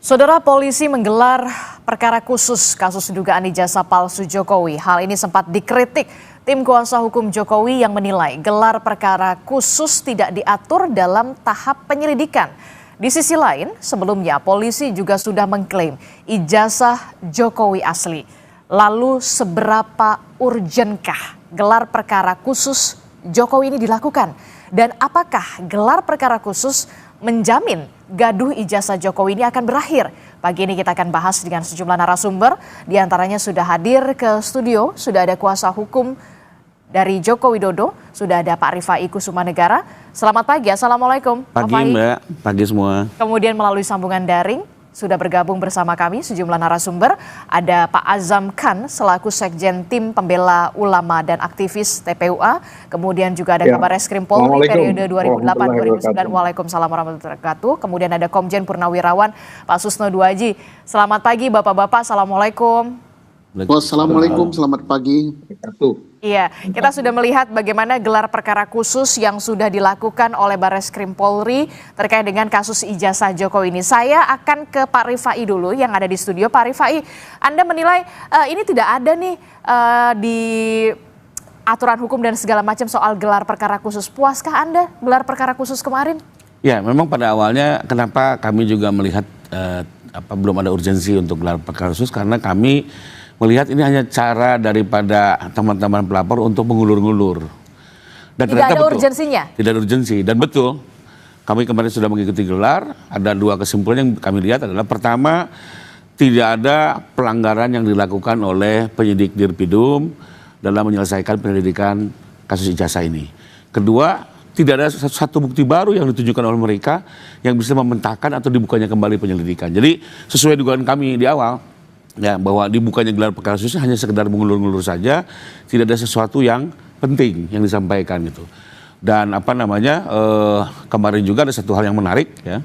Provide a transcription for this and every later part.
Saudara, polisi menggelar perkara khusus kasus dugaan ijazah palsu Jokowi. Hal ini sempat dikritik tim kuasa hukum Jokowi yang menilai gelar perkara khusus tidak diatur dalam tahap penyelidikan. Di sisi lain, sebelumnya polisi juga sudah mengklaim ijazah Jokowi asli. Lalu seberapa urgenkah gelar perkara khusus Jokowi ini dilakukan? Dan apakah gelar perkara khusus menjamin gaduh ijazah Jokowi ini akan berakhir? Pagi ini kita akan bahas dengan sejumlah narasumber. Di antaranya sudah hadir ke studio, sudah ada kuasa hukum dari Joko Widodo, sudah ada Pak Rifai Kusumanegara. Selamat pagi, Assalamualaikum. Pagi Mbak, pagi semua. Kemudian melalui sambungan daring, sudah bergabung bersama kami sejumlah narasumber. Ada Pak Azam Khan selaku Sekjen Tim Pembela Ulama dan Aktivis TPUA. Kemudian juga ada Kabar Reskrim Polri periode 2008-2009. Waalaikumsalam warahmatullahi wabarakatuh. Kemudian ada Komjen Purnawirawan Pak Susno Duaji. Selamat pagi Bapak-Bapak, Assalamualaikum. Wassalamualaikum, selamat pagi. Iya, kita sudah melihat bagaimana gelar perkara khusus yang sudah dilakukan oleh Barreskrim Polri terkait dengan kasus ijazah Jokowi ini. Saya akan ke Pak Rifai dulu yang ada di studio. Pak Rifai, Anda menilai ini tidak ada nih di aturan hukum dan segala macam soal gelar perkara khusus. Puaskah Anda gelar perkara khusus kemarin? Ya, memang pada awalnya kenapa kami juga melihat belum ada urgensi untuk gelar perkara khusus, karena kami melihat ini hanya cara daripada teman-teman pelapor untuk mengulur-ngulur. Dan tidak ada urgensinya? Tidak ada urgensi. Dan betul, kami kemarin sudah mengikuti gelar, ada dua kesimpulan yang kami lihat adalah pertama, tidak ada pelanggaran yang dilakukan oleh penyidik Dirpidum dalam menyelesaikan penyelidikan kasus ijazah ini. Kedua, tidak ada satu bukti baru yang ditunjukkan oleh mereka yang bisa mementahkan atau dibukanya kembali penyelidikan. Jadi sesuai dugaan kami di awal, ya, bahwa dibukanya gelar perkara khusus hanya sekedar mengulur-ngulur saja, tidak ada sesuatu yang penting yang disampaikan gitu. Dan kemarin juga ada satu hal yang menarik, ya.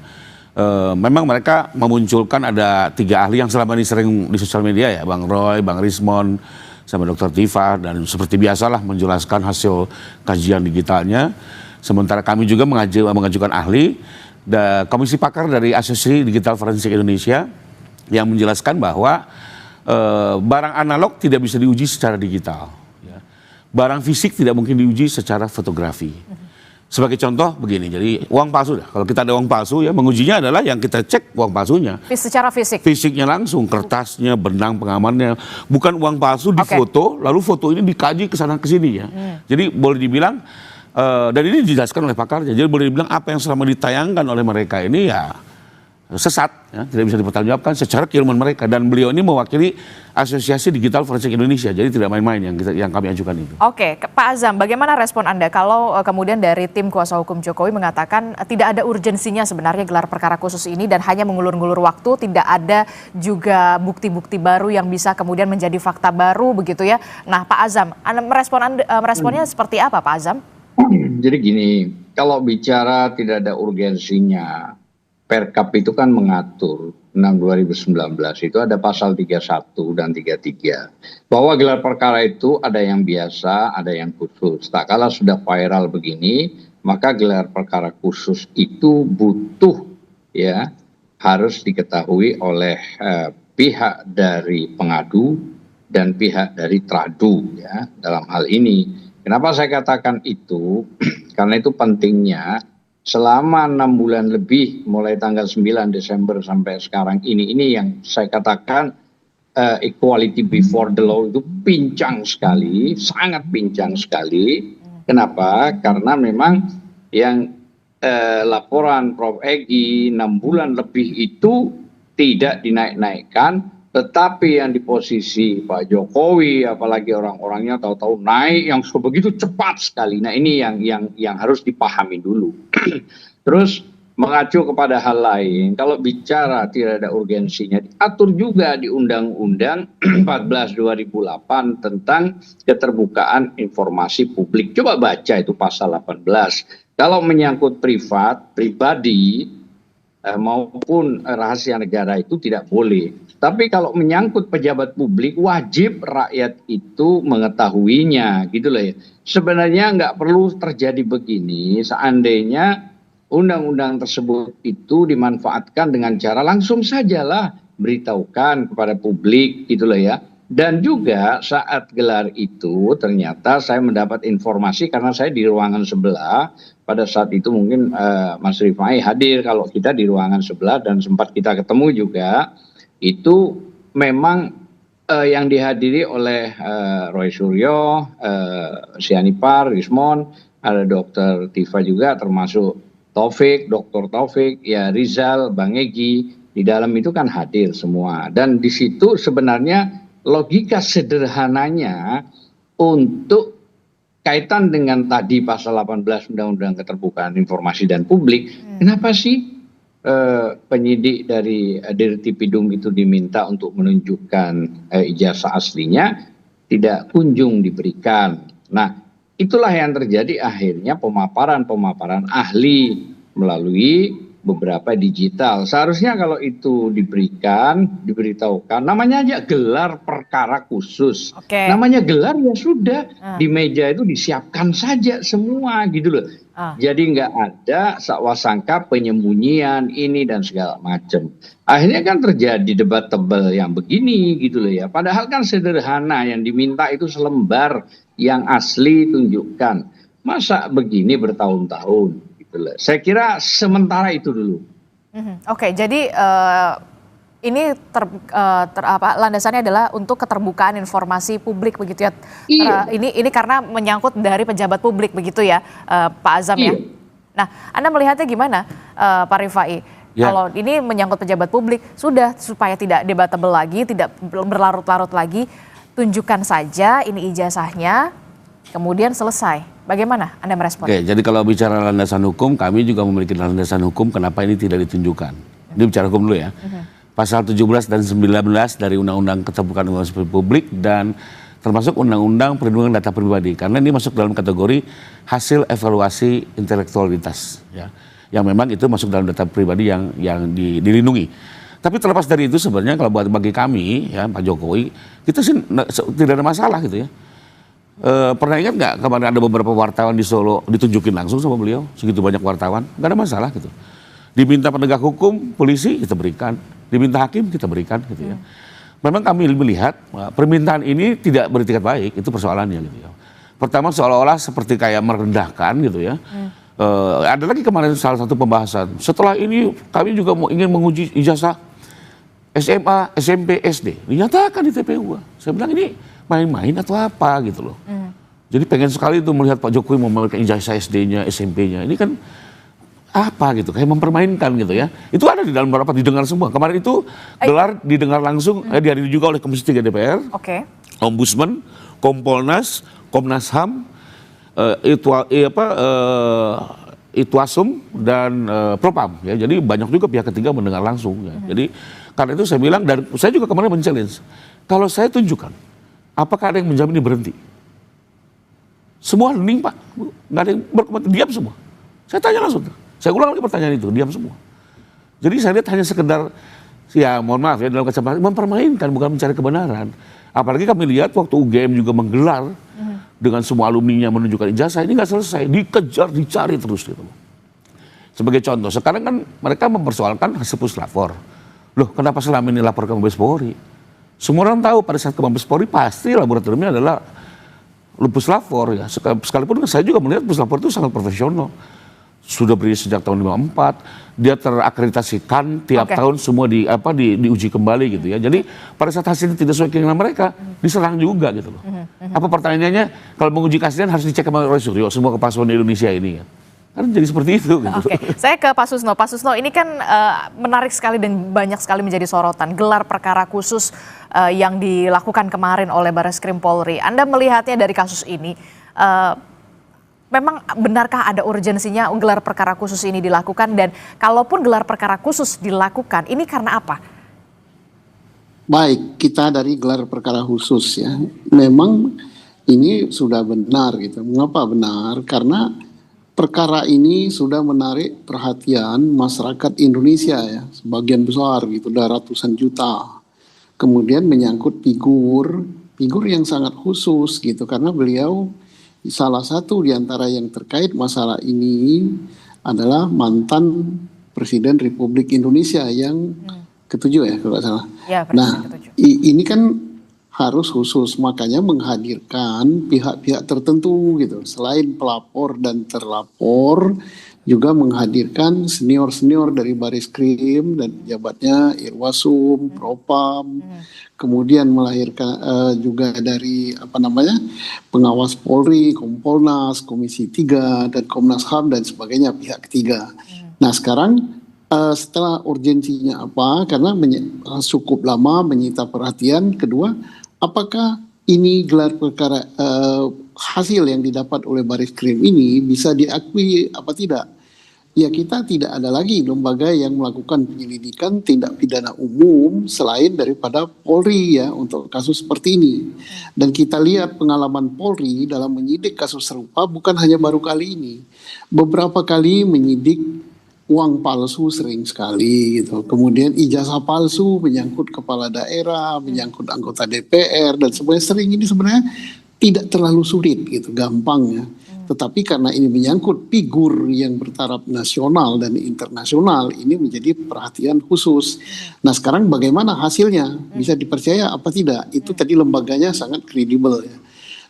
Memang mereka memunculkan ada 3 ahli yang selama ini sering di sosial media, ya, Bang Roy, Bang Rismon, sama Dr. Tifa, dan seperti biasalah menjelaskan hasil kajian digitalnya. Sementara kami juga mengajukan ahli, Komisi Pakar dari Asosiasi Digital Forensik Indonesia, yang menjelaskan bahwa barang analog tidak bisa diuji secara digital. Ya. Barang fisik tidak mungkin diuji secara fotografi. Sebagai contoh begini, jadi uang palsu, kalau kita ada uang palsu, ya, mengujinya adalah yang kita cek uang palsunya. Secara fisik? Fisiknya langsung, kertasnya, benang pengamannya. Bukan uang palsu difoto, lalu foto ini dikaji ke sana ke sini, ya. Jadi boleh dibilang, dan ini dijelaskan oleh pakarnya, jadi boleh dibilang apa yang selama ditayangkan oleh mereka ini ya sesat, ya, tidak bisa dipertanggungjawabkan secara keilmuan mereka, dan beliau ini mewakili Asosiasi Digital Forensik Indonesia, jadi tidak main-main yang kami ajukan itu. Oke, Pak Azam, bagaimana respon Anda kalau kemudian dari tim kuasa hukum Jokowi mengatakan tidak ada urgensinya sebenarnya gelar perkara khusus ini dan hanya mengulur-ngulur waktu, tidak ada juga bukti-bukti baru yang bisa kemudian menjadi fakta baru begitu, ya? Nah, Pak Azam, meresponnya seperti apa, Pak Azam? Jadi gini, kalau bicara tidak ada urgensinya, Perkap itu kan mengatur 6/2019 itu ada pasal 31 dan 33 bahwa gelar perkara itu ada yang biasa, ada yang khusus. Tak kala sudah viral begini, maka gelar perkara khusus itu butuh, ya, harus diketahui oleh pihak dari pengadu dan pihak dari tradu, ya, dalam hal ini. Kenapa saya katakan itu? Karena itu pentingnya selama 6 bulan lebih mulai tanggal 9 Desember sampai sekarang ini yang saya katakan equality before the law itu pincang sekali, sangat pincang sekali. Kenapa? Karena memang yang laporan Prof. Egy 6 bulan lebih itu tidak dinaik-naikkan, tetapi yang di posisi Pak Jokowi, apalagi orang-orangnya tahu-tahu naik yang begitu cepat sekali. Nah, ini yang harus dipahami dulu. Terus mengacu kepada hal lain, kalau bicara tidak ada urgensinya, diatur juga di Undang-Undang 14 2008 tentang keterbukaan informasi publik. Coba baca itu pasal 18. Kalau menyangkut pribadi maupun rahasia negara itu tidak boleh. Tapi kalau menyangkut pejabat publik, wajib rakyat itu mengetahuinya, gitu loh, ya. Sebenarnya nggak perlu terjadi begini seandainya undang-undang tersebut itu dimanfaatkan dengan cara langsung sajalah beritahukan kepada publik gitu loh ya. Dan juga saat gelar itu ternyata saya mendapat informasi karena saya di ruangan sebelah pada saat itu mungkin Mas Rifai hadir kalau kita di ruangan sebelah dan sempat kita ketemu juga itu memang yang dihadiri oleh Roy Suryo, Sianipar, Rismon, ada Dokter Tifa juga termasuk Taufik, Dr. Taufik, ya Rizal, Bang Egy, di dalam itu kan hadir semua. Dan di situ sebenarnya logika sederhananya untuk kaitan dengan tadi pasal 18 Undang-Undang Keterbukaan Informasi dan Publik, kenapa sih penyidik dari Dirtipidum itu diminta untuk menunjukkan ijazah aslinya tidak kunjung diberikan. Nah, itulah yang terjadi akhirnya pemaparan ahli melalui beberapa digital. Seharusnya kalau itu diberikan, diberitahukan, namanya aja gelar perkara khusus. Namanya gelar ya sudah, di meja itu disiapkan saja semua gitu loh. Jadi nggak ada sakwasangka penyembunyian ini dan segala macam. Akhirnya kan terjadi debat tebal yang begini gitu loh ya. Padahal kan sederhana, yang diminta itu selembar yang asli tunjukkan. Masa begini bertahun-tahun? Saya kira sementara itu dulu. Oke, jadi ini landasannya adalah untuk keterbukaan informasi publik begitu ya. Iya. Ini karena menyangkut dari pejabat publik begitu ya, Pak Azam ya. Nah, Anda melihatnya gimana, Pak Rifai? Ya. Kalau ini menyangkut pejabat publik, sudah supaya tidak debatable lagi, tidak berlarut-larut lagi, tunjukkan saja ini ijazahnya, kemudian selesai. Bagaimana Anda merespon? Oke, jadi kalau bicara landasan hukum, kami juga memiliki landasan hukum kenapa ini tidak ditunjukkan. Ini bicara hukum dulu ya. Pasal 17 dan 19 dari Undang-Undang Keterbukaan Informasi Publik dan termasuk Undang-Undang Perlindungan Data Pribadi. Karena ini masuk dalam kategori hasil evaluasi intelektualitas. Ya, yang memang itu masuk dalam data pribadi yang dilindungi. Tapi terlepas dari itu sebenarnya kalau bagi kami, ya Pak Jokowi, kita sih tidak ada masalah gitu ya. Pernah ingat nggak kemarin ada beberapa wartawan di Solo ditunjukin langsung sama beliau, segitu banyak wartawan, nggak ada masalah gitu. Diminta penegak hukum, polisi kita berikan, diminta hakim kita berikan gitu ya. Memang kami melihat permintaan ini tidak beretikat baik, itu persoalannya gitu ya. Pertama seolah-olah seperti kayak merendahkan gitu ya. Ada lagi kemarin salah satu pembahasan, setelah ini kami juga ingin menguji ijazah SMA, SMP, SD, dinyatakan di TPU. Saya bilang ini main-main atau apa gitu loh. Jadi pengen sekali tuh melihat Pak Jokowi memberikan ijazah SD-nya, SMP-nya. Ini kan apa gitu, kayak mempermainkan gitu ya. Itu ada di dalam beberapa didengar semua. Kemarin itu gelar didengar langsung, dihadiri juga oleh Komisi 3 DPR, Ombudsman, Kompolnas, Komnas HAM, Itwasum dan Propam. Ya. Jadi banyak juga pihak ketiga mendengar langsung. Ya. Jadi karena itu saya bilang, dan saya juga kemarin men-challenge, kalau saya tunjukkan, apakah ada yang menjamin ini berhenti? Semua hening Pak, nggak ada yang berkomentar, diam semua. Saya tanya langsung, saya ulang lagi pertanyaan itu, diam semua. Jadi saya lihat hanya sekedar, ya mohon maaf ya dalam kacamata mempermainkan, bukan mencari kebenaran. Apalagi kami lihat waktu UGM juga menggelar dengan semua alumninya menunjukkan ijazah, ini nggak selesai, dikejar, dicari terus gitu. Sebagai contoh, sekarang kan mereka mempersoalkan hasil puslapor. Loh, kenapa selama ini lapor ke Mabes Polri? Semua orang tahu pada saat ke Mabes Polri pasti laboratoriumnya adalah puslapor ya. Sekalipun saya juga melihat puslapor itu sangat profesional. Sudah berdiri sejak tahun 54, dia terakreditasikan tiap tahun semua diuji kembali gitu ya. Jadi pada saat hasilnya tidak sesuai keinginan mereka, diserang juga gitu loh. Apa pertanyaannya, kalau menguji keaslian harus dicek sama Roy Suryo, semua kepasuan di Indonesia ini ya. Kan jadi seperti itu. Gitu. Saya ke Pak Susno. Pak Susno, ini kan menarik sekali dan banyak sekali menjadi sorotan. Gelar perkara khusus yang dilakukan kemarin oleh Barreskrim Polri. Anda melihatnya dari kasus ini, memang benarkah ada urgensinya gelar perkara khusus ini dilakukan? Dan kalaupun gelar perkara khusus dilakukan, ini karena apa? Baik, kita dari gelar perkara khusus ya. Memang ini sudah benar gitu. Mengapa benar? Karena perkara ini sudah menarik perhatian masyarakat Indonesia ya, sebagian besar gitu, udah ratusan juta. Kemudian menyangkut figur yang sangat khusus gitu, karena beliau salah satu di antara yang terkait masalah ini adalah mantan Presiden Republik Indonesia yang ketujuh ya kalau nggak salah. Ya, Nah, Presiden ketujuh. ini kan harus khusus, makanya menghadirkan pihak-pihak tertentu gitu. Selain pelapor dan terlapor, juga menghadirkan senior-senior dari Baris Krim dan jabatnya Irwasum, Propam, kemudian melahirkan juga dari pengawas Polri, Kompolnas, Komisi 3 dan Komnas HAM dan sebagainya pihak ketiga. Nah sekarang setelah urgensinya apa? Karena cukup lama menyita perhatian. Kedua, apakah ini gelar perkara hasil yang didapat oleh Baris Krim ini bisa diakui apa tidak? Ya kita tidak ada lagi lembaga yang melakukan penyelidikan tindak pidana umum selain daripada Polri ya untuk kasus seperti ini. Dan kita lihat pengalaman Polri dalam menyidik kasus serupa bukan hanya baru kali ini. Beberapa kali menyidik uang palsu sering sekali gitu. Kemudian ijazah palsu menyangkut kepala daerah, menyangkut anggota DPR dan sebenarnya tidak terlalu sulit gitu, gampang ya. Tetapi karena ini menyangkut figur yang bertaraf nasional dan internasional, ini menjadi perhatian khusus. Nah sekarang bagaimana hasilnya? Bisa dipercaya apa tidak? Itu tadi lembaganya sangat kredibel ya.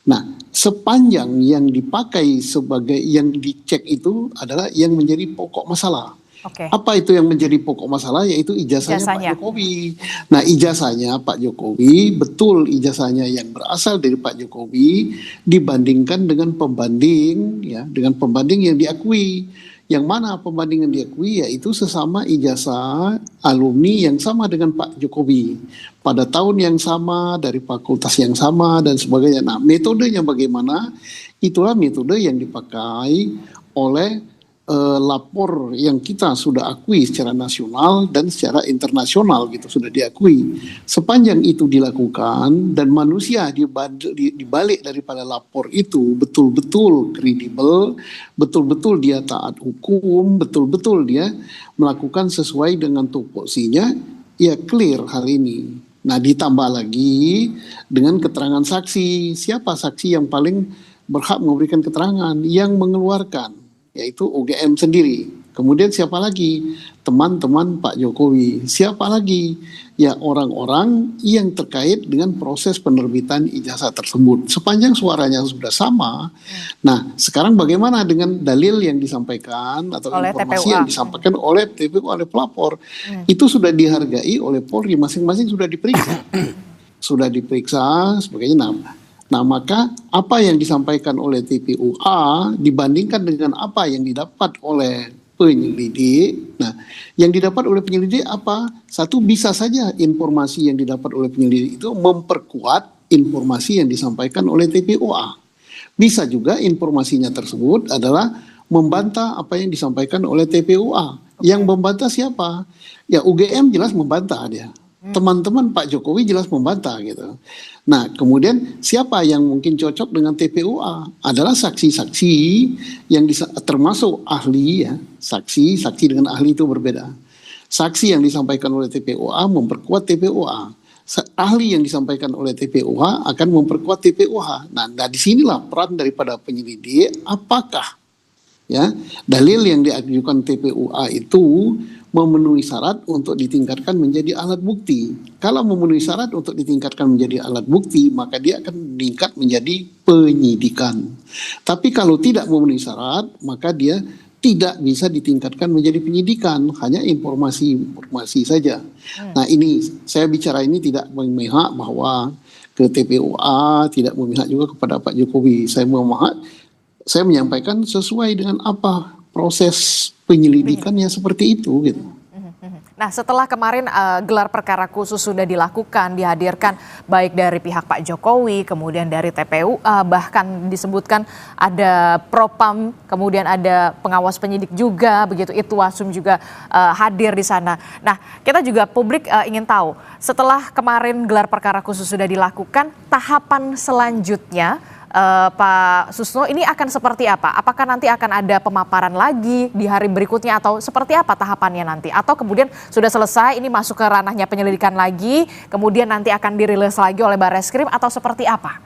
Nah sepanjang yang dipakai sebagai yang dicek itu adalah yang menjadi pokok masalah. Oke. Apa itu yang menjadi pokok masalah? Yaitu ijazahnya Pak Jokowi. Nah ijazahnya Pak Jokowi, betul ijazahnya yang berasal dari Pak Jokowi dibandingkan dengan pembanding ya, dengan pembanding yang diakui. Yang mana pembanding yang diakui yaitu sesama ijazah alumni yang sama dengan Pak Jokowi pada tahun yang sama, dari fakultas yang sama dan sebagainya. Nah metodenya bagaimana? Itulah metode yang dipakai oleh lapor yang kita sudah akui secara nasional dan secara internasional gitu, sudah diakui. Sepanjang itu dilakukan dan manusia di balik daripada lapor itu betul-betul kredibel, betul-betul dia taat hukum, betul-betul dia melakukan sesuai dengan tupoksinya, ya clear hal ini. Nah ditambah lagi dengan keterangan saksi. Siapa saksi yang paling berhak memberikan keterangan? Yang mengeluarkan, yaitu UGM sendiri. Kemudian siapa lagi? Teman-teman Pak Jokowi. Siapa lagi? Ya orang-orang yang terkait dengan proses penerbitan ijazah tersebut. Sepanjang suaranya sudah sama. Nah sekarang bagaimana dengan dalil yang disampaikan atau oleh informasi TPUA yang disampaikan oleh TPU, oleh pelapor. Itu sudah dihargai oleh Polri, masing-masing sudah diperiksa. Sudah diperiksa sebagainya. Nah maka apa yang disampaikan oleh TPUA dibandingkan dengan apa yang didapat oleh penyelidik. Nah yang didapat oleh penyelidik apa? Satu, bisa saja informasi yang didapat oleh penyelidik itu memperkuat informasi yang disampaikan oleh TPUA. Bisa juga informasinya tersebut adalah membantah apa yang disampaikan oleh TPUA. Yang membantah siapa? Ya UGM jelas membantah dia. Teman-teman Pak Jokowi jelas membantah gitu. Nah kemudian siapa yang mungkin cocok dengan TPUA adalah saksi-saksi yang termasuk ahli ya. Saksi dengan ahli itu berbeda. Saksi yang disampaikan oleh TPUA memperkuat TPUA. Ahli yang disampaikan oleh TPUA akan memperkuat TPUA. Nah disinilah peran daripada penyelidik. Apakah ya dalil yang diajukan TPUA itu memenuhi syarat untuk ditingkatkan menjadi alat bukti. Kalau memenuhi syarat untuk ditingkatkan menjadi alat bukti, maka dia akan meningkat menjadi penyidikan. Tapi kalau tidak memenuhi syarat, maka dia tidak bisa ditingkatkan menjadi penyidikan, hanya informasi saya. Nah ini, saya bicara ini tidak memihak bahwa ke TPUA, tidak memihak juga kepada Pak Jokowi. Saya menyampaikan sesuai dengan apa proses penyelidikannya seperti itu gitu. Nah setelah kemarin gelar perkara khusus sudah dilakukan, dihadirkan baik dari pihak Pak Jokowi, kemudian dari TPUA, bahkan disebutkan ada Propam, kemudian ada pengawas penyidik juga, begitu Irwasum juga hadir di sana. Nah kita juga publik ingin tahu, setelah kemarin gelar perkara khusus sudah dilakukan, tahapan selanjutnya Pak Susno ini akan seperti apa? Apakah nanti akan ada pemaparan lagi di hari berikutnya atau seperti apa tahapannya nanti? Atau kemudian sudah selesai ini masuk ke ranahnya penyelidikan lagi, kemudian nanti akan dirilis lagi oleh Barreskrim atau seperti apa?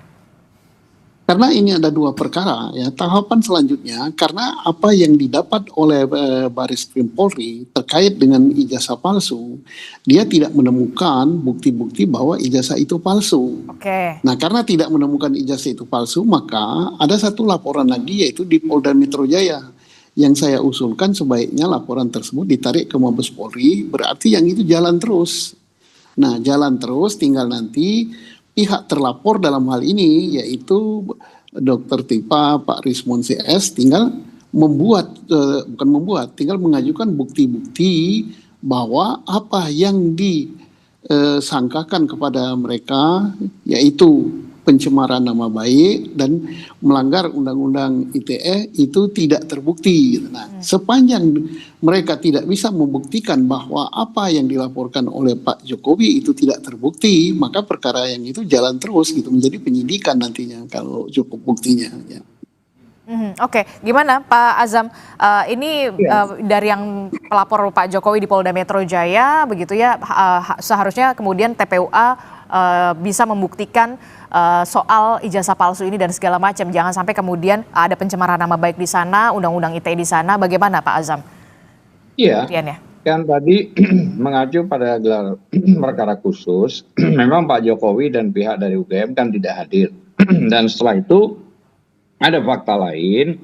Karena ini ada dua perkara ya. Tahapan selanjutnya karena apa yang didapat oleh Baris Krim Polri terkait dengan ijazah palsu, dia tidak menemukan bukti-bukti bahwa ijazah itu palsu. Oke. Nah, karena tidak menemukan ijazah itu palsu, maka ada satu laporan lagi yaitu di Polda Metro Jaya. Yang saya usulkan sebaiknya laporan tersebut ditarik ke Mabes Polri, berarti yang itu jalan terus. Nah, jalan terus tinggal nanti pihak terlapor dalam hal ini yaitu Dr. Tipa Pak Rismon CS tinggal tinggal mengajukan bukti-bukti bahwa apa yang disangkakan kepada mereka yaitu pencemaran nama baik dan melanggar Undang-Undang ITE itu tidak terbukti. Nah, sepanjang mereka tidak bisa membuktikan bahwa apa yang dilaporkan oleh Pak Jokowi itu tidak terbukti, maka perkara yang itu jalan terus gitu menjadi penyidikan nantinya kalau cukup buktinya. Ya. Oke, gimana Pak Azam? Ini dari yang pelapor Pak Jokowi di Polda Metro Jaya, begitu ya, seharusnya kemudian TPUA bisa membuktikan soal ijazah palsu ini dan segala macam. Jangan sampai kemudian ada pencemaran nama baik di sana, Undang-Undang ITE di sana. Bagaimana Pak Azam? Iya, kan tadi mengacu pada gelar perkara khusus, memang Pak Jokowi dan pihak dari UGM kan tidak hadir. Dan setelah itu ada fakta lain,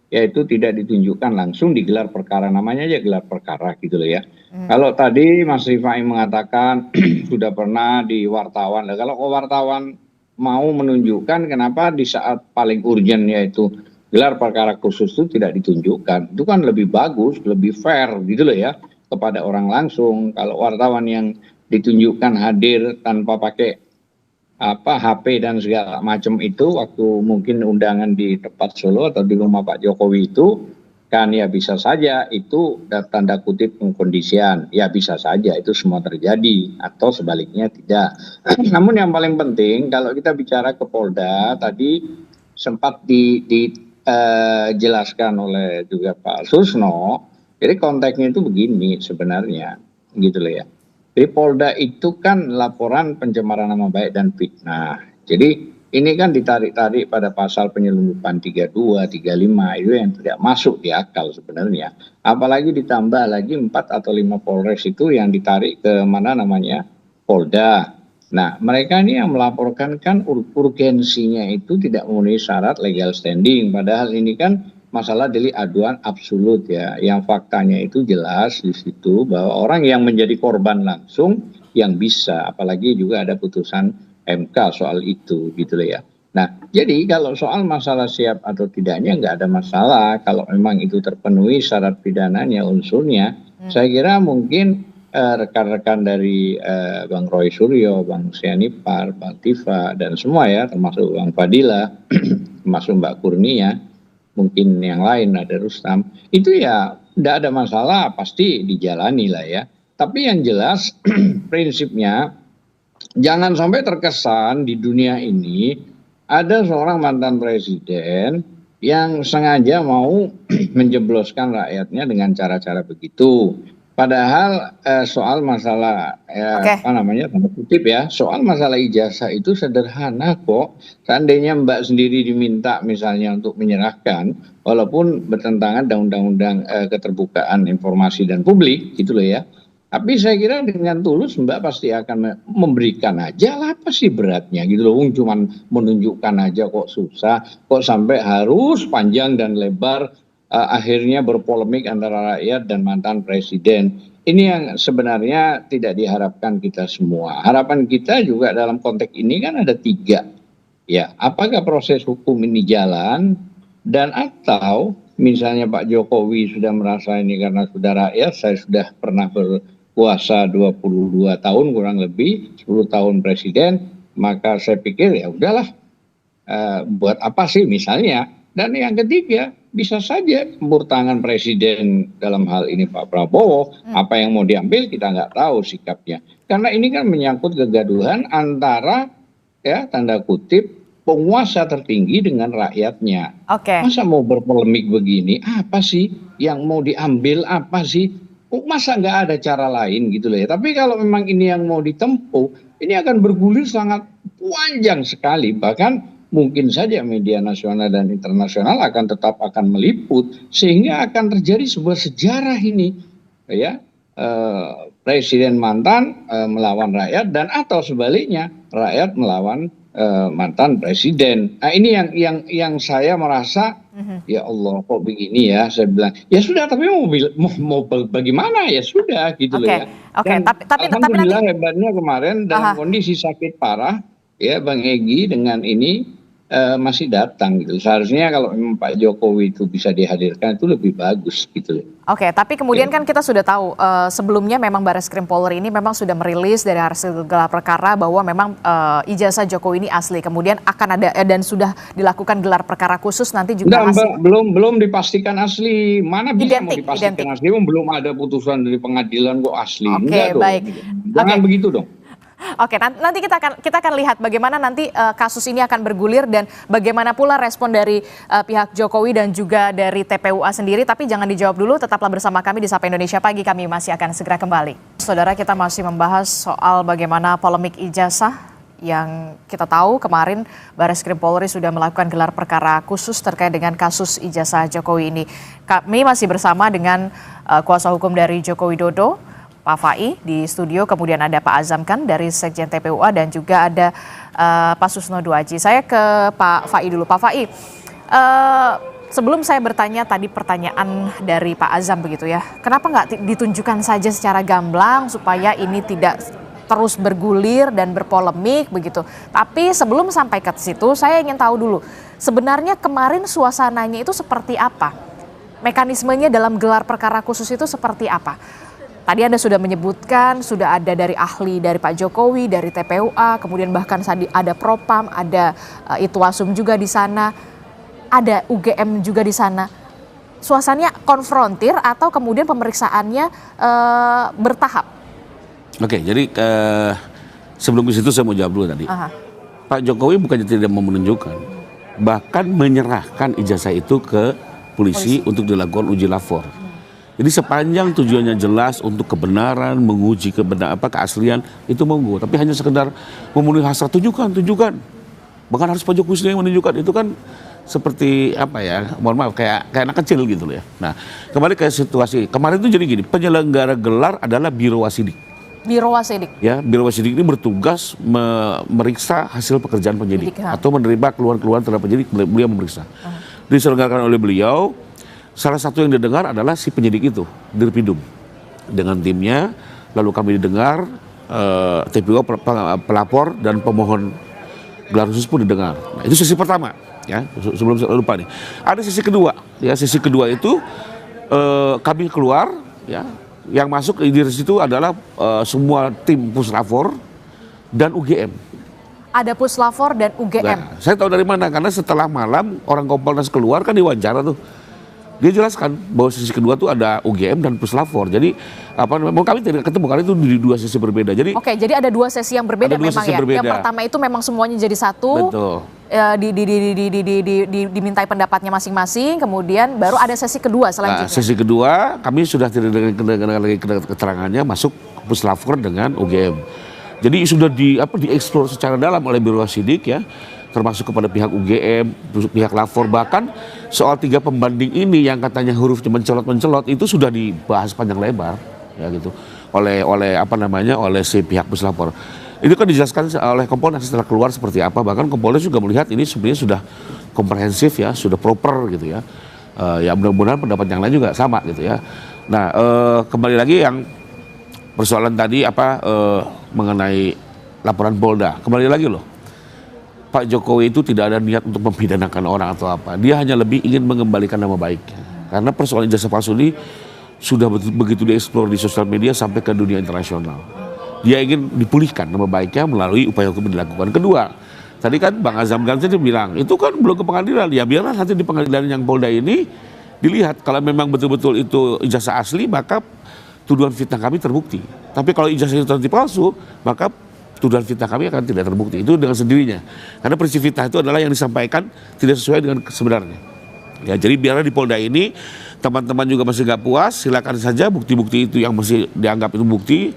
yaitu tidak ditunjukkan langsung di gelar perkara, namanya aja gelar perkara gitu loh ya. Kalau tadi Mas Rifai mengatakan sudah pernah di wartawan, kalau wartawan mau menunjukkan kenapa di saat paling urgent yaitu gelar perkara khusus itu tidak ditunjukkan, itu kan lebih bagus, lebih fair gitu loh ya kepada orang langsung. Kalau wartawan yang ditunjukkan hadir tanpa pakai HP dan segala macam itu waktu mungkin undangan di tempat Solo atau di rumah Pak Jokowi itu kan ya bisa saja itu tanda kutip pengkondisian, ya bisa saja itu semua terjadi atau sebaliknya tidak. Namun yang paling penting kalau kita bicara ke Polda tadi sempat dijelaskan oleh juga Pak Susno, jadi konteksnya itu begini sebenarnya gitu loh ya. Jadi Polda itu kan laporan pencemaran nama baik dan fitnah. Jadi ini kan ditarik-tarik pada pasal penyelundupan 32, 35 itu yang tidak masuk di akal sebenarnya. Apalagi ditambah lagi 4 atau 5 Polres itu yang ditarik ke mana namanya Polda. Nah mereka ini yang melaporkan kan urgensinya itu tidak memenuhi syarat legal standing. Padahal ini kan masalah delik aduan absolut ya. Yang faktanya itu jelas di situ bahwa orang yang menjadi korban langsung yang bisa. Apalagi juga ada putusan MK soal itu gitu loh ya. Nah jadi kalau soal masalah siap atau tidaknya nggak ada masalah. Kalau memang itu terpenuhi syarat pidananya unsurnya. Saya kira mungkin rekan-rekan dari Bang Roy Suryo, Bang Sianipar, Bang Tifa dan semua ya termasuk Bang Fadila, termasuk Mbak Kurnia, mungkin yang lain ada Rustam. Itu ya tidak ada masalah pasti dijalani lah ya. Tapi yang jelas prinsipnya jangan sampai terkesan di dunia ini ada seorang mantan presiden yang sengaja mau menjebloskan rakyatnya dengan cara-cara begitu. Padahal soal masalah apa namanya tanda kutip ya, soal masalah ijazah itu sederhana kok. Seandainya Mbak sendiri diminta misalnya untuk menyerahkan, walaupun bertentangan dengan undang-undang keterbukaan informasi dan publik gitu loh ya. Tapi saya kira dengan tulus Mbak pasti akan memberikan aja lah, apa sih beratnya gitu loh. Cuman menunjukkan aja kok susah, kok sampai harus panjang dan lebar akhirnya berpolemik antara rakyat dan mantan presiden. Ini yang sebenarnya tidak diharapkan kita semua. Harapan kita juga dalam konteks ini kan ada 3. Ya, apakah proses hukum ini jalan dan atau misalnya Pak Jokowi sudah merasa ini karena sudah rakyat, saya sudah pernah berkuasa 22 tahun kurang lebih, 10 tahun presiden, maka saya pikir ya udahlah, buat apa sih misalnya. Dan yang ketiga, bisa saja campur tangan presiden dalam hal ini Pak Prabowo, apa yang mau diambil kita nggak tahu sikapnya. Karena ini kan menyangkut kegaduhan antara ya tanda kutip penguasa tertinggi dengan rakyatnya. Masa mau berpolemik begini, apa sih yang mau diambil, apa sih? Masa nggak ada cara lain gitu loh ya. Tapi kalau memang ini yang mau ditempuh, ini akan bergulir sangat panjang sekali. Bahkan mungkin saja media nasional dan internasional akan meliput, sehingga akan terjadi sebuah sejarah ini, ya, presiden mantan melawan rakyat, dan atau sebaliknya rakyat melawan mantan presiden. Nah, ini yang saya merasa, ya Allah, kok begini ya. Saya bilang ya sudah, tapi mau bagaimana, ya sudah gitu loh ya. Oke, tapi alhamdulillah nanti hebatnya kemarin dalam kondisi sakit parah ya, Bang Egy dengan ini masih datang gitu. Seharusnya kalau memang Pak Jokowi itu bisa dihadirkan itu lebih bagus gitu loh. Oke, tapi kemudian kan kita sudah tahu sebelumnya memang Barreskrim Polri ini memang sudah merilis dari hasil gelar perkara bahwa memang ijazah Jokowi ini asli. Kemudian akan ada dan sudah dilakukan gelar perkara khusus nanti juga belum dipastikan asli. Mana bisa mau dipastikan asli? Belum ada putusan dari pengadilan kok asli. Oke, baik. Jangan begitu dong. Oke, nanti kita akan lihat bagaimana nanti kasus ini akan bergulir dan bagaimana pula respon dari pihak Jokowi dan juga dari TPUA sendiri. Tapi jangan dijawab dulu, tetaplah bersama kami di Sapa Indonesia Pagi, kami masih akan segera kembali. Saudara, kita masih membahas soal bagaimana polemik ijazah yang kita tahu kemarin Barreskrim Polri sudah melakukan gelar perkara khusus terkait dengan kasus ijazah Jokowi ini. Kami masih bersama dengan kuasa hukum dari Joko Widodo, Pak Fai di studio, kemudian ada Pak Azam kan dari Sekjen TPUA dan juga ada Pak Susno Duaji. Saya ke Pak Fai dulu. Pak Fai, sebelum saya bertanya tadi pertanyaan dari Pak Azam begitu ya, kenapa nggak ditunjukkan saja secara gamblang supaya ini tidak terus bergulir dan berpolemik begitu. Tapi sebelum sampai ke situ, saya ingin tahu dulu, sebenarnya kemarin suasananya itu seperti apa? Mekanismenya dalam gelar perkara khusus itu seperti apa? Tadi Anda sudah menyebutkan, sudah ada dari ahli dari Pak Jokowi, dari TPUA, kemudian bahkan ada Propam, ada Itwasum juga di sana, ada UGM juga di sana. Suasananya konfrontir atau kemudian pemeriksaannya bertahap? Oke, jadi sebelum ke situ saya mau jawab dulu tadi. Pak Jokowi bukannya tidak mau menunjukkan, bahkan menyerahkan ijazah itu ke polisi untuk dilakukan uji lapor. Jadi sepanjang tujuannya jelas untuk kebenaran, menguji keaslian, itu monggo. Tapi hanya sekedar memenuhi hasrat, tunjukkan. Bahkan harus Pak Jokowi sendiri yang menunjukkan. Itu kan seperti apa ya, mohon maaf, kayak anak kecil gitu loh ya. Nah, kembali ke situasi. Kemarin itu jadi gini, penyelenggara gelar adalah Biro Wasidik. Biro Wasidik? Ya, Biro Wasidik ini bertugas memeriksa hasil pekerjaan penyidik. Atau menerima keluhan-keluhan terhadap penyidik, beliau memeriksa. Diselenggarakan oleh beliau. Salah satu yang didengar adalah si penyidik itu, Dirpidum, dengan timnya. Lalu kami didengar, TPUA pelapor dan pemohon gelar khusus pun didengar. Nah, itu sesi pertama, ya. Sebelum saya lupa nih, ada sesi kedua. Ya, sesi kedua itu kami keluar, ya. Yang masuk di situ adalah semua tim Puslapor dan UGM. Ada Puslapor dan UGM. Nah, saya tahu dari mana, karena setelah malam orang Kompolnas keluar kan diwawancara tuh. Dia jelaskan bahwa sisi kedua tuh ada UGM dan Puslapor. Jadi kami tidak ketemu karena itu di dua sesi berbeda. Jadi oke, jadi ada dua sesi yang berbeda memang ya. Berbeda. Yang pertama itu memang semuanya jadi satu. Betul. Dimintai pendapatnya masing-masing, kemudian baru ada sesi kedua selanjutnya. Nah, sesi kedua kami sudah tidak dengar lagi keterangannya, masuk Puslapor dengan UGM. Jadi sudah dieksplor secara dalam oleh Biro Wasidik ya. Termasuk kepada pihak UGM, pihak lapor, bahkan soal 3 pembanding ini yang katanya hurufnya mencolot itu sudah dibahas panjang lebar, ya gitu, oleh si pihak Puslapor. Itu kan dijelaskan oleh Kompolnas setelah keluar seperti apa, bahkan Kompolnas juga melihat ini sebenarnya sudah komprehensif ya, sudah proper gitu ya. Ya mudah-mudahan pendapat yang lain juga sama gitu ya. Nah, kembali lagi yang persoalan tadi mengenai laporan Polda, kembali lagi loh. Pak Jokowi itu tidak ada niat untuk mempidanakan orang atau apa. Dia hanya lebih ingin mengembalikan nama baiknya. Karena persoalan ijazah palsu ini sudah begitu dieksplor di sosial media sampai ke dunia internasional. Dia ingin dipulihkan nama baiknya melalui upaya hukum yang dilakukan. Kedua, tadi kan Bang Azam Ganjar bilang, itu kan belum ke pengadilan. Ya biarlah nanti di pengadilan yang Polda ini dilihat. Kalau memang betul-betul itu ijazah asli, maka tuduhan fitnah kami terbukti. Tapi kalau ijazah itu nanti palsu, maka tuduhan fitnah kami akan tidak terbukti. Itu dengan sendirinya. Karena prinsip fitnah itu adalah yang disampaikan tidak sesuai dengan sebenarnya. Ya, jadi biarlah di Polda ini teman-teman juga masih nggak puas, silakan saja bukti-bukti itu yang masih dianggap itu bukti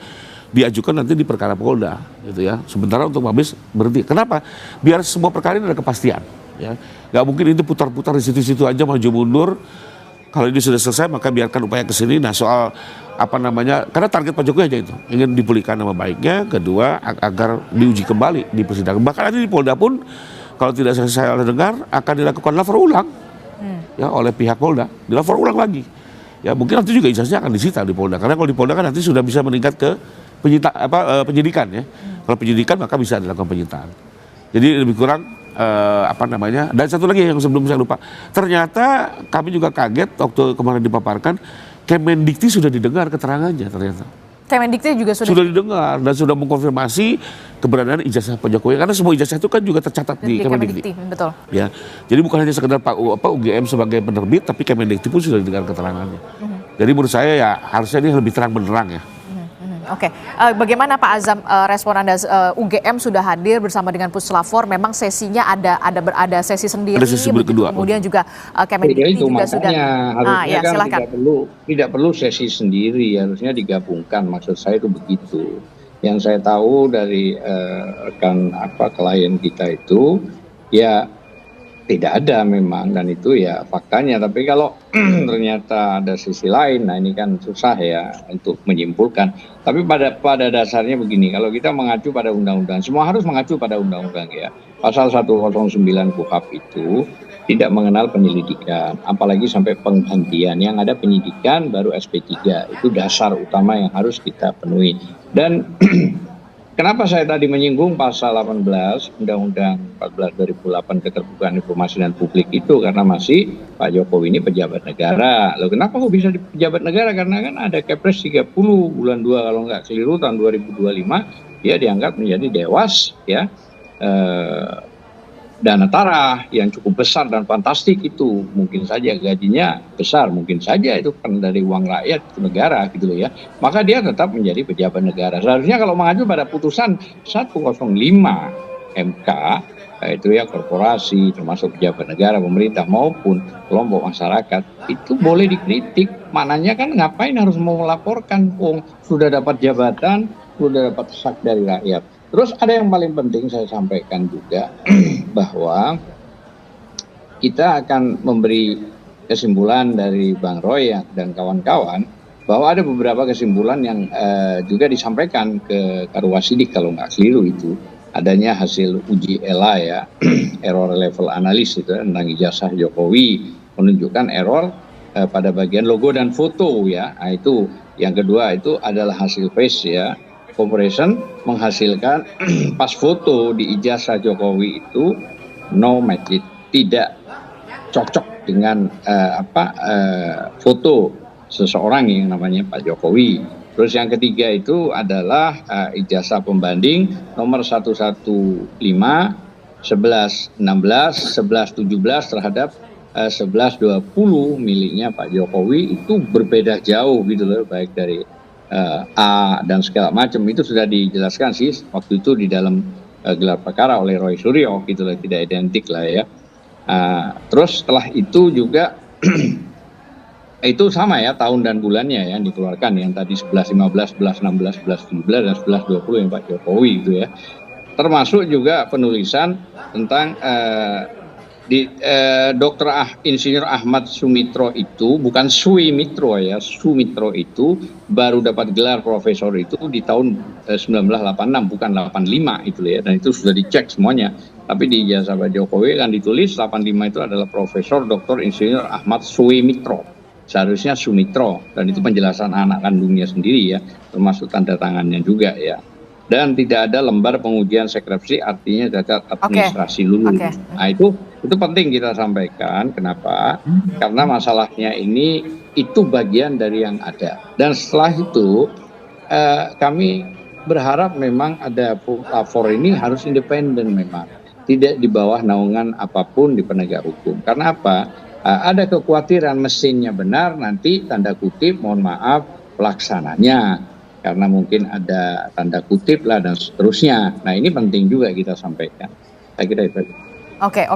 diajukan nanti di perkara Polda, gitu ya. Sementara untuk Mabes berhenti. Kenapa? Biar semua perkara ini ada kepastian. Ya, nggak mungkin itu putar-putar di situ-situ aja maju mundur. Kalau ini sudah selesai maka biarkan upaya ke sini. Nah soal apa namanya, karena target Pak Jokowi aja itu ingin dipulihkan nama baiknya. Kedua agar diuji kembali di persidangan. Bahkan nanti di Polda pun kalau tidak saya dengar akan dilakukan lapor ulang ya oleh pihak Polda, dilapor ulang lagi. Ya mungkin nanti juga ijazahnya akan disita di Polda. Karena kalau di Polda kan nanti sudah bisa meningkat ke penyidikan ya. Kalau penyidikan maka bisa dilakukan penyitaan. Jadi lebih kurang apa namanya. Dan satu lagi yang sebelum saya lupa, ternyata kami juga kaget waktu kemarin dipaparkan Kemendikti sudah didengar keterangannya ternyata. Kemendikti juga Sudah didengar dan sudah mengkonfirmasi keberadaan ijazah Pak Jokowi karena semua ijazah itu kan juga tercatat di Kemendikti. Betul. Ya, jadi bukan hanya sekedar UGM sebagai penerbit, tapi Kemendikti pun sudah didengar keterangannya. Jadi menurut saya ya harusnya ini lebih terang benderang ya. Oke, bagaimana Pak Azam respon Anda? UGM sudah hadir bersama dengan Puslapor, memang sesinya ada sesi sendiri, ada sesi kedua. Kemudian juga Kemendikti juga sudah. Harusnya ya, kan silakan. tidak perlu sesi sendiri, harusnya digabungkan. Maksud saya itu begitu. Yang saya tahu dari rekan klien kita itu ya tidak ada memang, dan itu ya faktanya. Tapi kalau ternyata ada sisi lain, nah ini kan susah ya untuk menyimpulkan. Tapi pada dasarnya begini, kalau kita mengacu pada undang-undang, semua harus mengacu pada undang-undang ya. Pasal 109 KUHP itu tidak mengenal penyelidikan, apalagi sampai penghentian. Yang ada penyidikan baru SP3, itu dasar utama yang harus kita penuhi. Dan kenapa saya tadi menyinggung pasal 18 Undang-Undang 14 2008 keterbukaan informasi dan publik itu, karena masih Pak Jokowi ini pejabat negara. Loh kenapa kok bisa pejabat negara? Karena kan ada Kepres 30 bulan 2 kalau nggak keliru tahun 2025, dia dianggap menjadi dewas ya, dana tarah yang cukup besar dan fantastik itu. Mungkin saja gajinya besar, mungkin saja itu kan dari uang rakyat ke negara gitu loh ya. Maka dia tetap menjadi pejabat negara. Seharusnya kalau mengacu pada putusan 105 MK, itu ya korporasi termasuk pejabat negara, pemerintah maupun kelompok masyarakat itu boleh dikritik. Maknanya kan ngapain harus mau melaporkan, sudah dapat jabatan, sudah dapat hak dari rakyat. Terus ada yang paling penting saya sampaikan juga bahwa kita akan memberi kesimpulan dari Bang Roy dan kawan-kawan bahwa ada beberapa kesimpulan yang juga disampaikan ke Karwasidik kalau nggak keliru itu. Adanya hasil uji ELA ya, error level analis itu tentang ijazah Jokowi, menunjukkan error pada bagian logo dan foto ya. Nah, itu yang kedua itu adalah hasil face ya. Comparison menghasilkan pas foto di ijazah Jokowi itu no match, tidak cocok dengan foto seseorang yang namanya Pak Jokowi. Terus yang ketiga itu adalah ijazah pembanding nomor 115, 1116, 1117 terhadap 1120 miliknya Pak Jokowi, itu berbeda jauh gitu loh, baik dari A dan segala macam. Itu sudah dijelaskan sih waktu itu di dalam gelar perkara oleh Roy Suryo gitu lah, tidak identik lah ya. Terus setelah itu juga itu sama ya tahun dan bulannya yang dikeluarkan, yang tadi 1115, 1116, 1117 dan 1120 yang Pak Jokowi itu ya. Termasuk juga penulisan tentang Dr. Insinyur Ahmad Sumitro itu, bukan Sumitro ya, Sumitro itu baru dapat gelar profesor itu di tahun 1986, bukan 85 itu ya, dan itu sudah dicek semuanya. Tapi di ijazah Pak Jokowi kan ditulis 85 itu adalah Profesor Dr. Insinyur Ahmad Sumitro, seharusnya Sumitro, dan itu penjelasan anak kandungnya sendiri ya, termasuk tanda tangannya juga ya. Dan tidak ada lembar pengujian skripsi, artinya cacat administrasi lulus. Nah itu penting kita sampaikan. Kenapa? Karena masalahnya ini itu bagian dari yang ada. Dan setelah itu kami berharap memang ada lapor ini harus independen memang, tidak di bawah naungan apapun di penegak hukum. Karena apa? Ada kekhawatiran mesinnya benar, nanti tanda kutip mohon maaf pelaksananya, karena mungkin ada tanda kutip lah dan seterusnya. Nah ini penting juga kita sampaikan. Saya kira itu. Oke.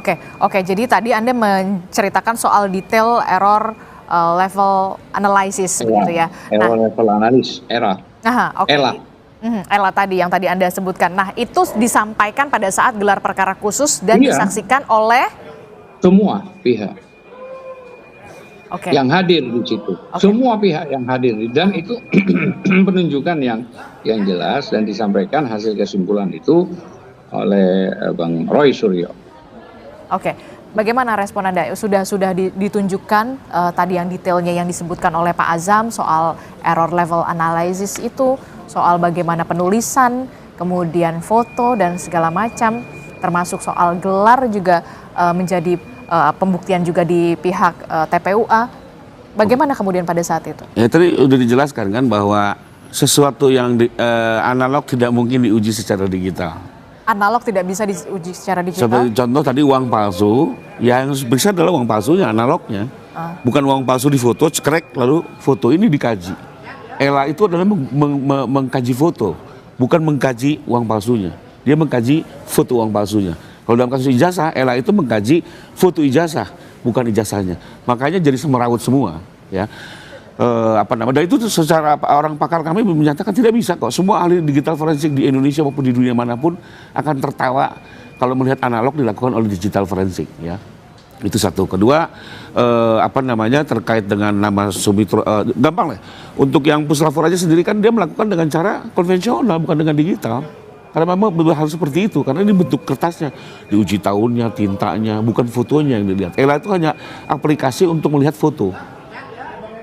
Jadi tadi Anda menceritakan soal detail error level analysis gitu ya. Error level analysis, ERA. Oke. Ella tadi yang tadi Anda sebutkan. Nah, itu disampaikan pada saat gelar perkara khusus dan Iya. disaksikan oleh Semua pihak Oke. yang hadir di situ, semua pihak yang hadir, dan itu penunjukan yang jelas dan disampaikan hasil kesimpulan itu oleh Bang Roy Suryo. Oke. Bagaimana respon Anda? Sudah ditunjukkan tadi yang detailnya yang disebutkan oleh Pak Azam soal error level analysis itu, soal bagaimana penulisan, kemudian foto dan segala macam, termasuk soal gelar juga menjadi pembuktian juga di pihak TPUA. Bagaimana kemudian pada saat itu? Ya tadi udah dijelaskan kan bahwa sesuatu yang analog tidak mungkin diuji secara digital. Analog tidak bisa diuji secara digital? Seperti contoh tadi uang palsu, yang bisa adalah uang palsunya, analognya. Bukan uang palsu di foto, cekrek lalu foto ini dikaji. Ella itu adalah mengkaji foto, bukan mengkaji uang palsunya. Dia mengkaji foto uang palsunya. Kalau dalam kasus ijazah, Ella itu mengkaji foto ijazah, bukan ijazahnya. Makanya jadi semerawut semua, ya. Dan itu secara orang pakar kami menyatakan tidak bisa kok. Semua ahli digital forensik di Indonesia maupun di dunia manapun akan tertawa kalau melihat analog dilakukan oleh digital forensik, ya. Itu satu. Kedua, terkait dengan nama Sumitro, gampang lah. Untuk yang puslapor aja sendiri kan dia melakukan dengan cara konvensional, bukan dengan digital. Karena memang harus seperti itu, karena ini bentuk kertasnya, diuji tahunnya, tintanya, bukan fotonya yang dilihat. Ella itu hanya aplikasi untuk melihat foto.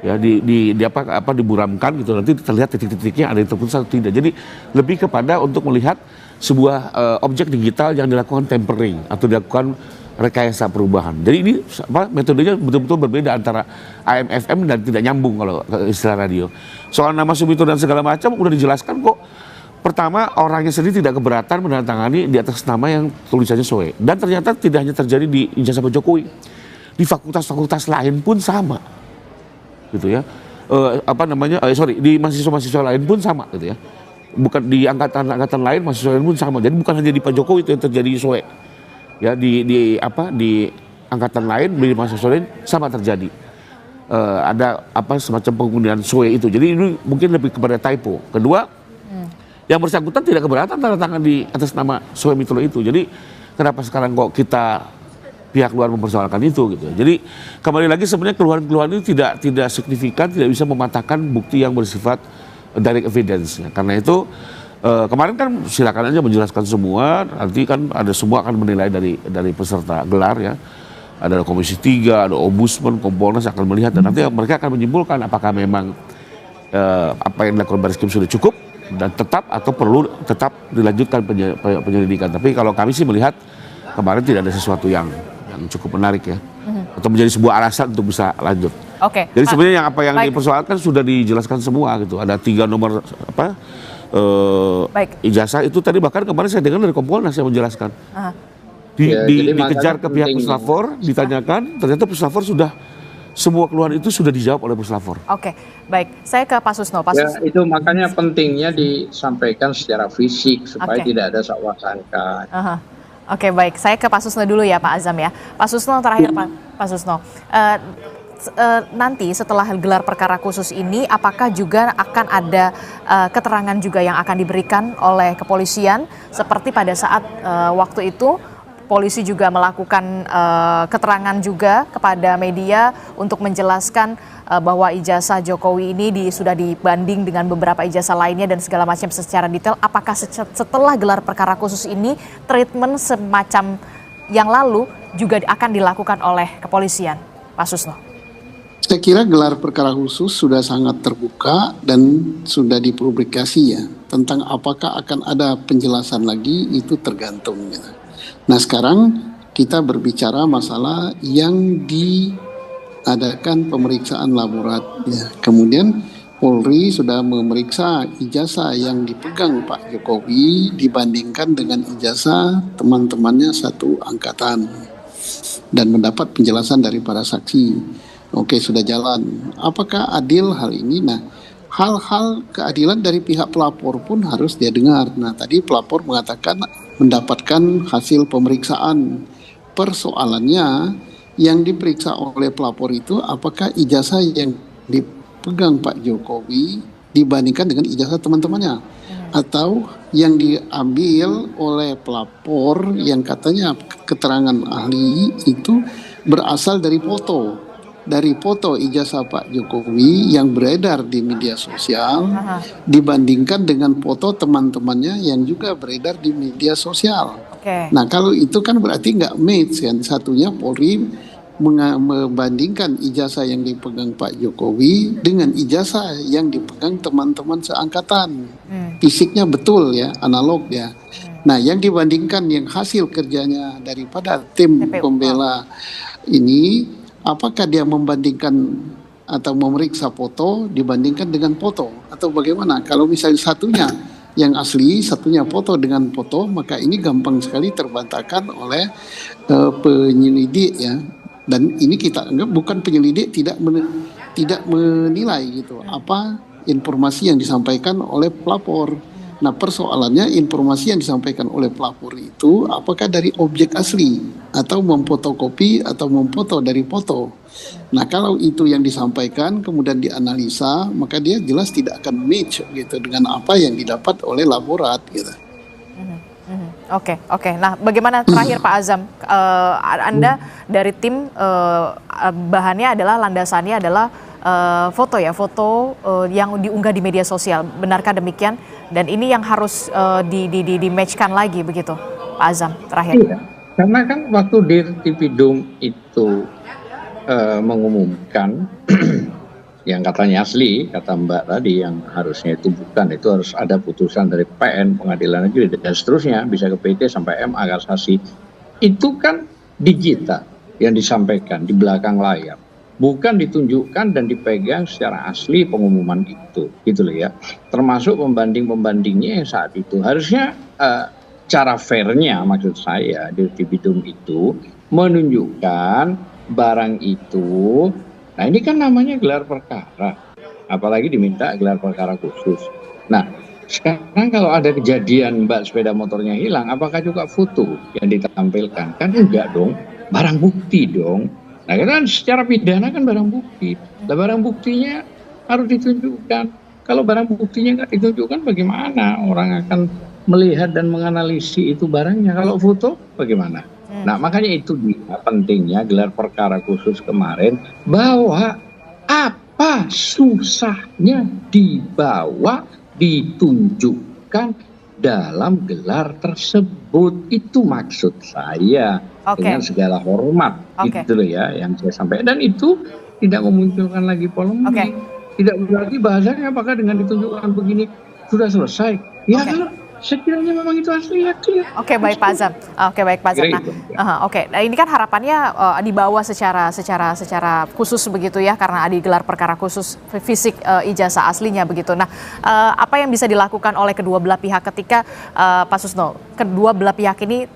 Ya, diburamkan gitu, nanti terlihat titik-titiknya ada yang terputus atau tidak. Jadi lebih kepada untuk melihat sebuah objek digital yang dilakukan tempering atau dilakukan rekayasa perubahan. Jadi ini metodenya betul-betul berbeda antara AM/FM dan tidak nyambung kalau istilah radio. Soal nama Sumitro dan segala macam udah dijelaskan kok. Pertama, orangnya sendiri tidak keberatan menandatangani di atas nama yang tulisannya Soe. Dan ternyata tidak hanya terjadi di ijazah Pak Jokowi, di fakultas-fakultas lain pun sama, gitu ya. Di mahasiswa-mahasiswa lain pun sama, gitu ya. Bukan di angkatan lain, mahasiswa lain pun sama. Jadi bukan hanya di Pak Jokowi itu yang terjadi Soe. Ya, di angkatan lain, di mahasiswa lain sama terjadi. Ada semacam penggunaan Soe itu. Jadi ini mungkin lebih kepada typo. Kedua, yang bersangkutan tidak keberatan tanda tangan di atas nama Soe Mitro itu. Jadi kenapa sekarang kok kita pihak luar mempersoalkan itu gitu. Jadi kembali lagi sebenarnya keluhan-keluhan itu tidak signifikan, tidak bisa mematahkan bukti yang bersifat direct evidence. Karena itu kemarin kan silakan aja menjelaskan semua, nanti kan ada semua akan menilai dari peserta gelar, ya. Ada Komisi 3, ada Ombudsman, Kompolnas akan melihat dan nanti mereka akan menyimpulkan apakah memang apa yang dilakukan Barreskrim sudah cukup dan tetap atau perlu tetap dilanjutkan penyelidikan. Tapi kalau kami sih melihat kemarin tidak ada sesuatu yang cukup menarik, ya, atau menjadi sebuah alasan untuk bisa lanjut. Oke. Jadi sebenarnya apa yang dipersoalkan sudah dijelaskan semua gitu. Ada 3 nomor ijazah itu tadi bahkan kemarin saya dengar dari Kompolnas yang menjelaskan. Dikejar ke pihak puslapor, ditanyakan, ternyata puslapor sudah semua keluhan itu sudah dijawab oleh puslapor. Oke, baik. Saya ke Pak Susno. Ya, itu makanya pentingnya disampaikan secara fisik supaya tidak ada sakwa sangka. Oke, baik. Saya ke Pak Susno dulu ya, Pak Azam, ya. Pak Susno terakhir, Pak Susno. Nanti setelah gelar perkara khusus ini, apakah juga akan ada keterangan juga yang akan diberikan oleh kepolisian seperti pada saat waktu itu polisi juga melakukan keterangan juga kepada media untuk menjelaskan bahwa ijazah Jokowi ini sudah dibanding dengan beberapa ijazah lainnya dan segala macam secara detail. Apakah setelah gelar perkara khusus ini treatment semacam yang lalu juga akan dilakukan oleh kepolisian, Pak Susno? Saya kira gelar perkara khusus sudah sangat terbuka dan sudah dipublikasi, ya. Tentang apakah akan ada penjelasan lagi itu tergantung, ya. Nah sekarang kita berbicara masalah yang diadakan pemeriksaan laborat, ya. Kemudian Polri sudah memeriksa ijazah yang dipegang Pak Jokowi dibandingkan dengan ijazah teman-temannya satu angkatan dan mendapat penjelasan dari para saksi. Oke, sudah jalan. Apakah adil hal ini? Nah, hal-hal keadilan dari pihak pelapor pun harus dia dengar. Nah, tadi pelapor mengatakan mendapatkan hasil pemeriksaan. Persoalannya yang diperiksa oleh pelapor itu apakah ijazah yang dipegang Pak Jokowi dibandingkan dengan ijazah teman-temannya. atau yang diambil oleh pelapor yang katanya keterangan ahli itu berasal dari foto ijazah Pak Jokowi yang beredar di media sosial dibandingkan dengan foto teman-temannya yang juga beredar di media sosial. Nah kalau itu kan berarti nggak match kan, satunya Polri membandingkan ijazah yang dipegang Pak Jokowi dengan ijazah yang dipegang teman-teman seangkatan. Fisiknya betul ya, analog ya. Nah, yang dibandingkan yang hasil kerjanya daripada tim pembela ini, apakah dia membandingkan atau memeriksa foto dibandingkan dengan foto atau bagaimana? Kalau misalnya satunya yang asli, satunya foto dengan foto, maka ini gampang sekali terbantahkan oleh penyelidik ya. Dan ini kita anggap bukan penyelidik tidak menilai gitu apa informasi yang disampaikan oleh pelapor. Nah persoalannya informasi yang disampaikan oleh pelapor itu apakah dari objek asli atau memfotokopi atau memfoto dari foto. Nah kalau itu yang disampaikan kemudian dianalisa maka dia jelas tidak akan match gitu dengan apa yang didapat oleh laborat gitu. Oke. Nah, bagaimana terakhir Pak Azam? Anda dari tim bahannya adalah landasannya adalah foto yang diunggah di media sosial. Benarkah demikian? Dan ini yang harus di-matchkan lagi begitu, Pak Azam terakhir. Iya, karena kan waktu Dirtipidum itu mengumumkan yang katanya asli, kata Mbak tadi yang harusnya itu bukan, itu harus ada putusan dari PN, Pengadilan Negeri dan seterusnya, bisa ke PT sampai MA kasasi. Itu kan digital yang disampaikan di belakang layar, bukan ditunjukkan dan dipegang secara asli pengumuman itu, gitu loh ya. Termasuk pembanding-pembandingnya yang saat itu harusnya cara fairnya maksud saya Dirtipidum itu menunjukkan barang itu. Nah ini kan namanya gelar perkara, apalagi diminta gelar perkara khusus. Nah sekarang kalau ada kejadian Mbak sepeda motornya hilang, apakah juga foto yang ditampilkan? Kan enggak dong, barang bukti dong. Nah kan secara pidana kan barang bukti. Nah, barang buktinya harus ditunjukkan. Kalau barang buktinya nggak ditunjukkan bagaimana orang akan melihat dan menganalisis itu barangnya? Kalau foto bagaimana? Nah makanya itu dia pentingnya gelar perkara khusus kemarin, bahwa apa susahnya dibawa ditunjukkan dalam gelar tersebut, itu maksud saya. Dengan segala hormat gitu loh ya yang saya sampaikan, dan itu tidak memunculkan lagi polemik. Tidak berarti bahasanya apakah dengan ditunjukkan begini sudah selesai ya. Kalau sekiranya memang itu asli ya clear. Baik Pak Azam. Baik Pak Azam. Nah, ini kan harapannya dibawa secara khusus begitu ya, karena ada gelar perkara khusus fisik ijazah aslinya begitu. Nah, apa yang bisa dilakukan oleh kedua belah pihak ketika Pak Susno, kedua belah pihak ini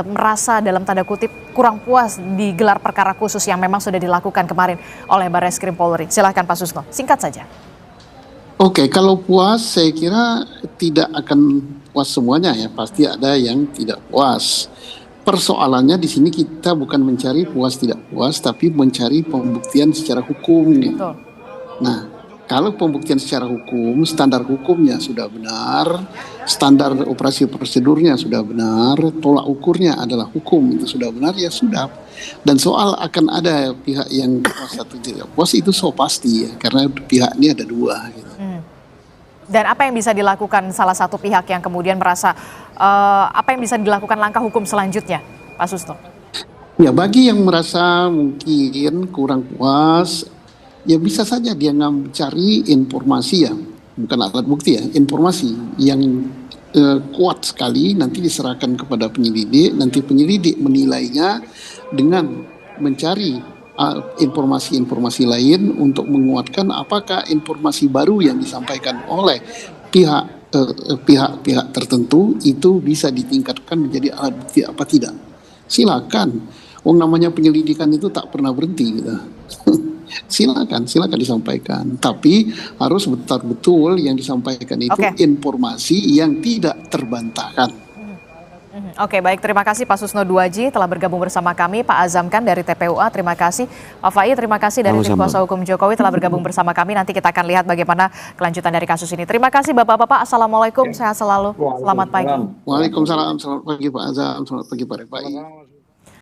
merasa dalam tanda kutip kurang puas di gelar perkara khusus yang memang sudah dilakukan kemarin oleh Barreskrim Polri? Silahkan Pak Susno, singkat saja. Kalau puas saya kira tidak akan puas semuanya ya, pasti ada yang tidak puas. Persoalannya di sini kita bukan mencari puas tidak puas, tapi mencari pembuktian secara hukum. Betul. Nah, kalau pembuktian secara hukum, standar hukumnya sudah benar, standar operasi prosedurnya sudah benar, tolak ukurnya adalah hukum, itu sudah benar, ya sudah. Dan soal akan ada pihak yang puas atau tidak puas itu so pasti ya, karena pihak ini ada dua gitu. Dan apa yang bisa dilakukan salah satu pihak yang kemudian merasa apa yang bisa dilakukan langkah hukum selanjutnya, Pak Susno? Ya bagi yang merasa mungkin kurang puas, ya bisa saja dia mencari informasi ya, bukan alat bukti ya, informasi yang kuat sekali, nanti diserahkan kepada penyelidik, nanti penyelidik menilainya dengan mencari informasi-informasi lain untuk menguatkan apakah informasi baru yang disampaikan oleh pihak-pihak tertentu itu bisa ditingkatkan menjadi alat bukti apa tidak. Silakan, namanya penyelidikan itu tak pernah berhenti gitu. Silakan disampaikan, tapi harus betul-betul yang disampaikan itu informasi yang tidak terbantahkan. Oke, baik. Terima kasih Pak Susno Duaji telah bergabung bersama kami. Pak Azamkan dari TPUA, terima kasih. Pak Fai, terima kasih dari tim Sama-sama. kuasa hukum Jokowi telah bergabung bersama kami. Nanti kita akan lihat bagaimana kelanjutan dari kasus ini. Terima kasih Bapak-Bapak. Assalamualaikum, sehat selalu. Selamat pagi. Waalaikumsalam, selamat pagi Pak Azam, selamat pagi Pak Rifai.